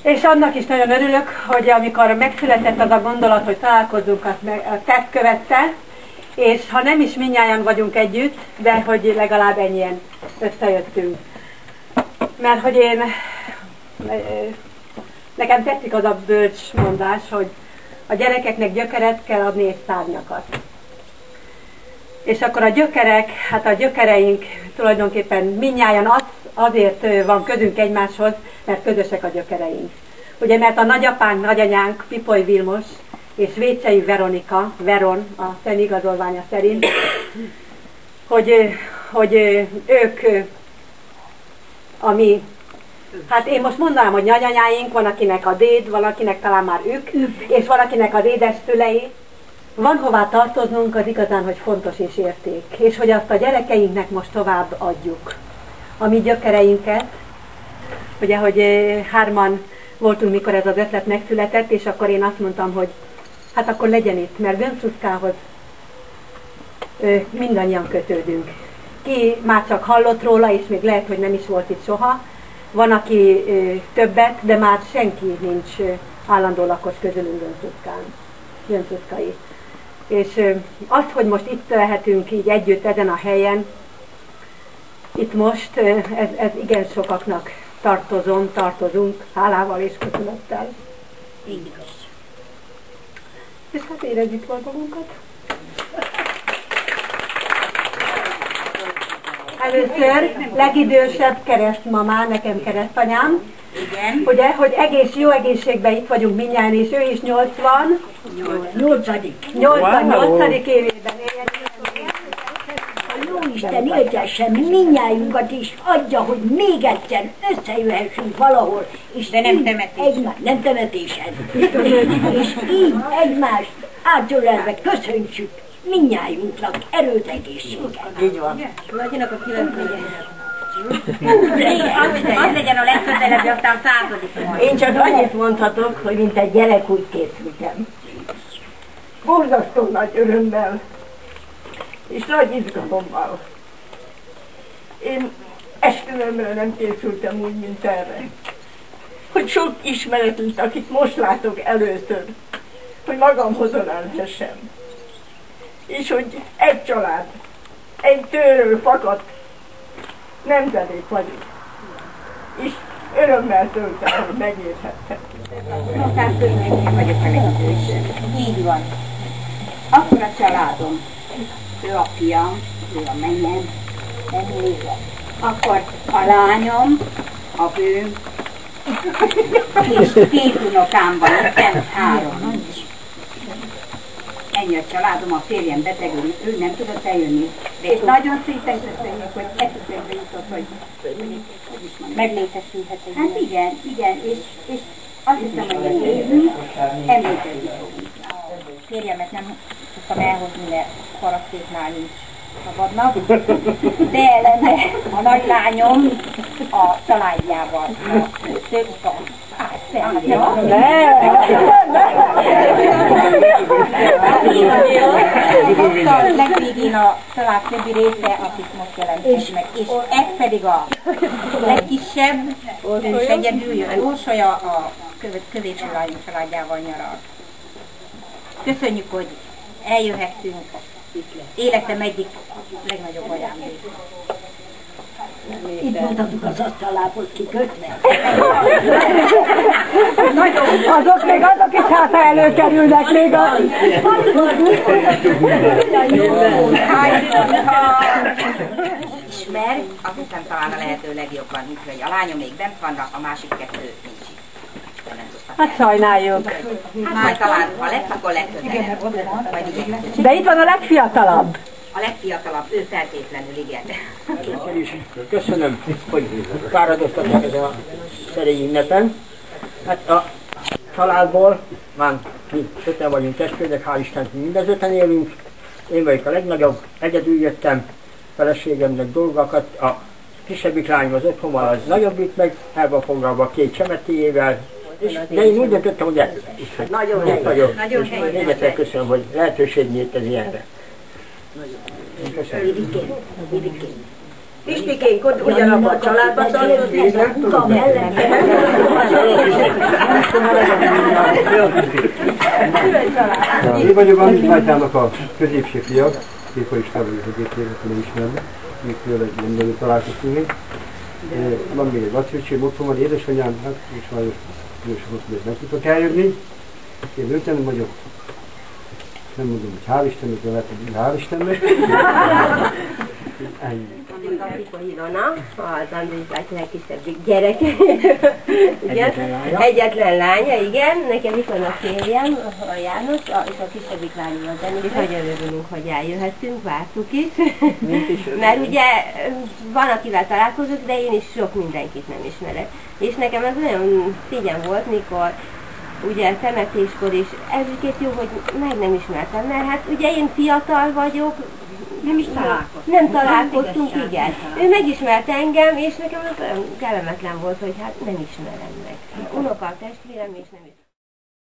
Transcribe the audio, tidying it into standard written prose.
És annak is nagyon örülök, hogy amikor megszületett az a gondolat, hogy találkozzunk a testkövettel, és ha nem is mindnyájan vagyunk együtt, de hogy legalább ennyien összejöttünk. Mert hogy nekem tetszik az a bölcs mondás, hogy a gyerekeknek gyökeret kell adni és szárnyakat. És akkor a gyökerek, hát a gyökereink tulajdonképpen mindnyájan azért van közünk egymáshoz, mert közösek a gyökereink. Ugye, mert a nagyapánk, nagyanyánk Pipoly Vilmos és Vécsei Veronika, Veron a szemigazolványa szerint, hogy ők, hát én most mondanám, hogy nagyanyáink, van akinek a déd, van akinek talán már ők, és van akinek a dédesztülei. Van hová tartoznunk, az igazán, hogy fontos és érték, és hogy azt a gyerekeinknek most tovább adjuk. A mi gyökereinket, ugye, hogy hárman voltunk, mikor ez az ötlet megszületett, és akkor én azt mondtam, hogy hát akkor legyen itt, mert Göncsuszkához mindannyian kötődünk. Ki már csak hallott róla, és még lehet, hogy nem is volt itt soha. Van, aki többet, de már senki nincs állandó lakos közülünk Göncsuszkai. És azt, hogy most itt lehetünk így együtt ezen a helyen, itt most, ez igen sokaknak tartozunk, hálával és köszönettel. Így igaz. És hát érezzük magunkat. Először legidősebb keresztmamá, nekem keresztanyám. Igen. Ugye, hogy jó egészségben itt vagyunk mindjárt, és ő is 80. 88. évében éljen. Jóisten éltessen mindnyájunkat is, adja, hogy még egyszer összejöhessünk valahol, és de nem temetésen. Nem temetésen. És így egymást átölelve köszöntsük mindnyájunknak erőt, egészséget. Így van. Legyenek a 90-es. Az legyen a legközelebbi, aztán 100. Én csak annyit mondhatok, hogy mint egy gyerek úgy készültem. Borzasztó nagy örömmel és nagy izgalommal. Én esküvőmre nem készültem úgy, mint erre. Hogy sok ismeretlit, akit most látok először, hogy magamhoz ölelhessem. És hogy egy család, egy tőről fakadt nemzedék vagyunk. És örömmel tölt el, hogy megérhettem. Én vagyok a legidősebb. Így van. Akkor a családom, ő a fiam, ő a mennyem, akkor a lányom, a bőm, és 2 unokám van, nekem 3. Ennyi a családom, a férjem beteg, ő nem tudott eljönni. De nagyon szépen köszönjük, hogy eszünkbe jutott, hogy meglétesülhetünk. Hát igen, és azt hiszem, hogy egy évünk emlékezni fogunk. Férjemet nem tudtam elhozni, mert Faragszéknál nincs szabadnak, de ellene a nagylányom a családjával, a legvégén a család többi része, akit most jelentkezik meg, és ez pedig a legkisebb, ő is egyedül jön, Orsolya a középső lányom családjával nyaral. Köszönjük, hogy eljöhettünk, életem egyik legnagyobb ajándék. Itt mondhatunk az asztalához kikötve. Azok még azok is hát ha előkerülnek még a... Ismer, azt hiszem talán a lehető legjobban, mint hogy a lányom még bent vannak, a másik kettő nincs itt. Hát sajnáljuk. Hát talán, ha lesz, akkor legközelebb. Majd igen. De itt van a legfiatalabb. A legfiatalabb, ő feltétlenül, igen. Köszönöm, hogy fáradoztatok ezen a szerény ünnepen. Hát a családból, már mi öten vagyunk testvérek, hál' Istennek mind öten élünk. Én vagyok a legnagyobb, egyedül jöttem, feleségemnek dolgokat, a kisebbik lányom az otthon van, az nagyobbik meg, el van foglalva 2 csemetéjével. De én úgy döntöttem, hogy el is. Nagyon vagyok. És még egyszer köszönöm, hogy lehetőség nyílt ez ilyenre. Köszönöm. Pistikénk ott ugyanabban a családban tartozik, utam ellen. Mi vagyok a Mihálytának a középső fia, Képa István vagyok, hogy 2 évet nem ismernek, még tőle nem nagyon találkoztunk még. Van még egy nagyszülség, otthon van édesanyám, hát és sajnos nem tudok eljönni. Én őtenem vagyok. Nem mondom, hogy hál' Istennek, de lehet, hogy hál' Istennek. Ennyi. Kapika Ilona, az Andrézsák legkisebbik gyereke. Igen, egyetlen lánya, igen. Nekem itt van a férjem, a János, és a kisebbik lányom az Emi. És nagyon örülünk, hogy eljöhettünk, vártuk is. Mert ugye van, akivel találkozunk, de én is sok mindenkit nem ismerek. És nekem ez nagyon szégyen volt, mikor ugye temetéskor is, ezeket jó, hogy meg nem ismertem, mert hát ugye én fiatal vagyok, nem találkoztunk, igen. Ő megismerte engem, és nekem az olyan kellemetlen volt, hogy hát nem ismerem meg. Unoka a testvérem, és nem ismerem.